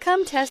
Come test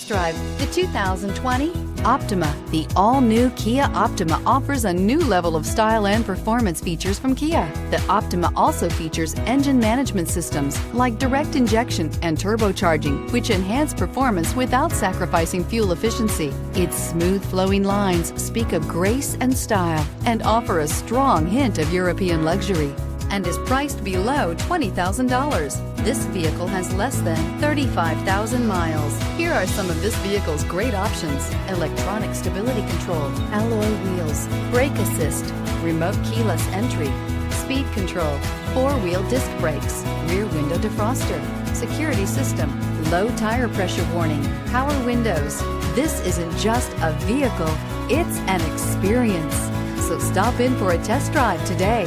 drive the 2020 Optima. The all-new Kia Optima offers a new level of style and performance features from Kia. The Optima also features engine management systems like direct injection and turbocharging, which enhance performance without sacrificing fuel efficiency. Its smooth flowing lines speak of grace and style and offer a strong hint of European luxury, and is priced below $20,000. This vehicle has less than 35,000 miles. Here are some of this vehicle's great options: electronic stability control, alloy wheels, brake assist, remote keyless entry, speed control, four-wheel disc brakes, rear window defroster, security system, low tire pressure warning, power windows. This isn't just a vehicle, it's an experience. So stop in for a test drive today.